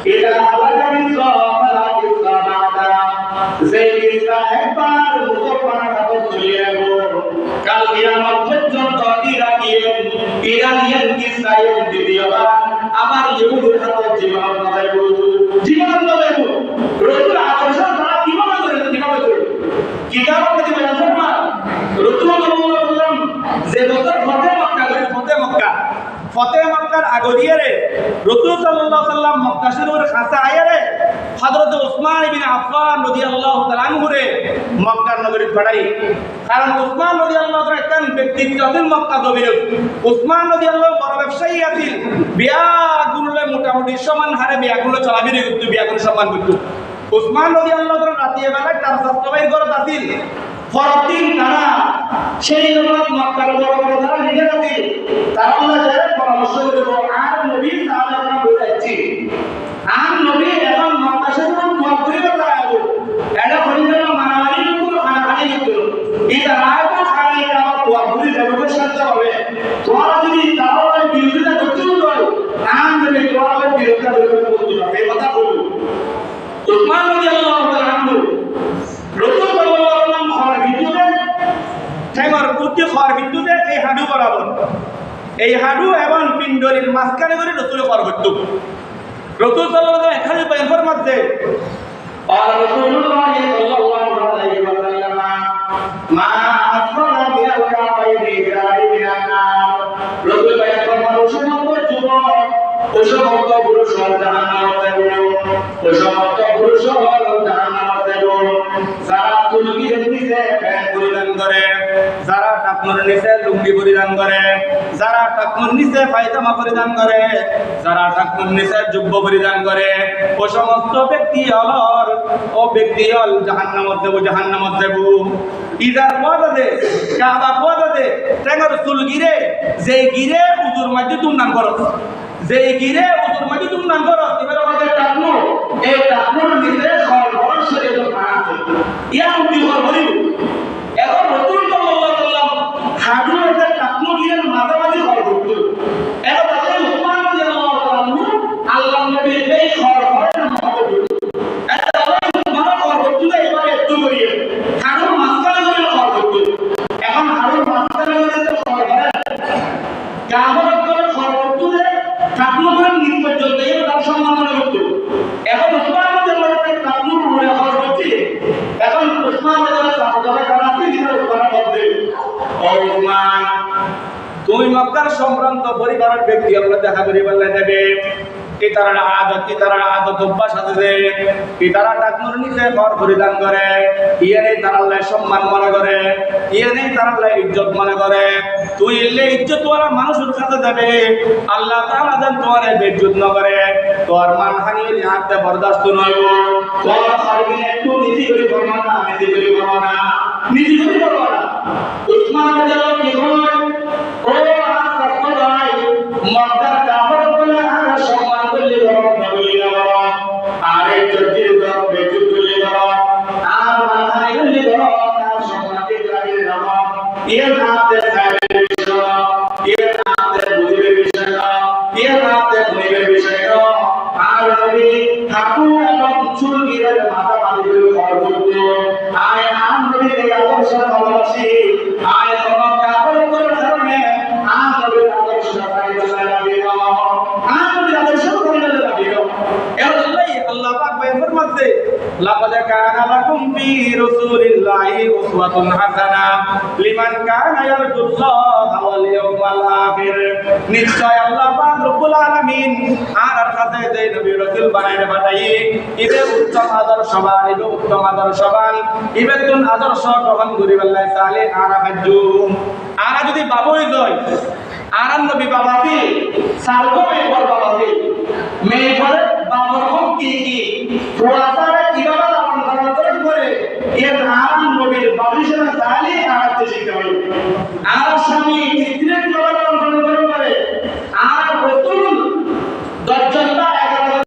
এটা আলাদাই সফলা কিসাবাদা যে কিসা একবার মুসলমানরা বলিয়ে গো কাল কিয়ামত পর্যন্ত ইরানিয়ান কিসায় দ্বিতীয়বার আবার ইহুদির হাতে জীবন দেব রসুল আদর্শ তারা কিভাবে করে কিতাব প্রতি মুসলমান রসুল সাল্লাল্লাহু যে বছর ফতে মক্কার আগদিয়ারে রাসূল সাল্লাল্লাহু আলাইহি সাল্লাম মক্কা শরীফের কাছে আয়ারে হযরত ওসমান ইবনে আফফান রাদিয়াল্লাহু তাআলা আনহু রে মক্কার নগরী পাঠাই কারণ ওসমান রাদিয়াল্লাহু তাআলা একজন ব্যক্তিত্ব আছেন মক্কা জমিনে ওসমান রাদিয়াল্লাহু বড় ব্যবসায়ী আছেন বিয়াগুলো মোটামুটি সমান হারে বিয়াগুলো চলাবিরে করতে বিয়াগুলো সম্মান করতে ওসমান রাদিয়াল্লাহু তাআলা রাতের বেলায় তার ছাত্রবাই ঘরত আছেন ফরদিন তারা সেই জগৎ মক্কার বড় বড় যারা লিডার আছে তারা যারা পরামর্শ করব আর নবী সাহাবারা বলেছি আর নবী এখন মক্কা শরীফ মক্কায় যাবো এটা হরিজন মানালি কোন খানাখানি করতে এই রায় তো খানায় যাওয়া ওয়াগুলি দেবকে সাহায্য হবে তোমরা যদি তাহলে বিরোধিতা করতে হয় আর নবী তোমরা বিরোধিতা করতে হবে এই কথা বলবো উসমান রাদিয়াল্লাহু তাআলা আনহু রাসূল সাল্লাল্লাহু আলাইহি ওয়াসাল্লাম খবর বিদ্যুতে ঠেঙ্গর কুত্তি খবর বিদ্যুতে এই হাঁটু বরাবর এই হাঁটু এবং পিণ্ডরির মাঝখানে করে রাসূল খবর করতো রাসূল সাল্লাল্লাহু আলাইহি ওয়াসাল্লাম এখানে বয়ান ফরমাতে قال رسول الله صلى الله عليه وسلم ما أسفل من الكعبين إلى من النار রাসূল বয়ান ফরমানো সমস্ত যুবক ও সমস্ত পুরুষ জাহান্নামে যাবে ও সমস্ত পুরুষ জাহান্নামে যাবে যারা তুলগির নিচে প্যান্ট পরিধান করে যারা টাকনুর নিচে লুঙ্গি পরিধান করে যারা টাকনুর নিচে পায়জামা পরিধান করে যারা টাকনুর নিচে জুব্ব পরিধান করে ও সমস্ত ব্যক্তি হল জাহান্নামে যাবে ইদার পদে কাবা পদে টেঙ্গর চুল গিরে যে গিরে উজুর মধ্যে তুমনান করো যে গিরে উজুর মধ্যে তুমনান করো এবার আমাদের টাকনু এই টাকনুর নিচে সর্বর শরীর আছে ইয়া উঠি হরি এখন রাসূল সাল্লাল্লাহু আলাইহি ওয়াসাল্লাম হাজু একটা টাকনু গিরে মাঝামাঝি হল করতে এখন তাহলে উসমান রাদিয়াল্লাহু তাআলা আনহু আল্লাহর নবীর এই সর্বরের মহব্বত এটা উসমান করতে এবারে একটু করিয়ে হাজুর মাঝখানে করে করতে এখন হাজুর মাঝখানে করে সর্বরে কাবার করে করতে টাকনুর নিচ পর্যন্ত এই তার সম্মান মনে করতে এখন উসমান রাদিয়াল্লাহু তাআলা টাকনুর মনে করতে এখন উসমান রাদিয়াল্লাহু তাআলা কারাতে দিনের উপর বলতে ও উসমান তুমি মক্কার সম্ভ্রান্ত পরিবারের ব্যক্তি আমরা দেখা করি বললে দেবে কি তারা আদত অভ্যাস আছে যে কি তারা টাকনুর নিচে ঘর পরিধান করে ইয়ে নেই তারা আল্লাহ সম্মান মনে করে ইয়ে নেই তারা আল্লাহ ইজ্জত মনে করে তুই এলে ইজ্জত ওয়ালা মানুষের কাছে যাবে আল্লাহ তাআলা যেন তোমার বেইজ্জত না করে তোর মানহানি হাতে বরদাস্ত নয় তোর সার্বিক একটু নীতি করে করবা না নীতি করে করবা না উসমান রাদিয়াল্লাহু কি হয় ও আসাদ ভাই মক্কার কাফের বলে আর সম্মান করলে বড় নবী বড় আর এই যদি দর বেইজ্জত করলে বড় আর মানহানি করলে বড় আর সম্মান দিতে লাগে না এর হাতে সাইডের বিষয় এর হাতে বুঝিবে বিষয় এর হাতে বুঝিবে বিষয় আর নবী ঠাকুর এবং চুল গিরে মাথা বাঁধি করে খবর করতো আয় আম নবী এই আদর্শ ভালোবাসি আয় তোমার কাপড় করে ধরবে আম নবীর আদর্শ পাইলে লাগে আম নবীর আদর্শ পাইলে লাগে এরলাই আল্লাহ পাক বয়ান মধ্যে লাকাদ কানা লাকুম ফি রাসূলিল্লাহি উসওয়াতুন হাসানা লিমান কানা ইয়ারজুল্লাহ ওয়াল ইয়াউমাল আখির নিশ্চয় আল্লাহ পাক রব্বুল আলামিন আর কাছে যে নবী রাসূল বানাইতে পাঠাই ইবে উত্তম আদর্শবান ইবে তুন আদর্শ গ্রহণ করি আল্লাহ তাআলা আরা যদি বাবুই যায় আরাম নবী বাবাতি সালগো মেয়ে বাবাতি মেয়ে পরে বাবার কি পুরাতারে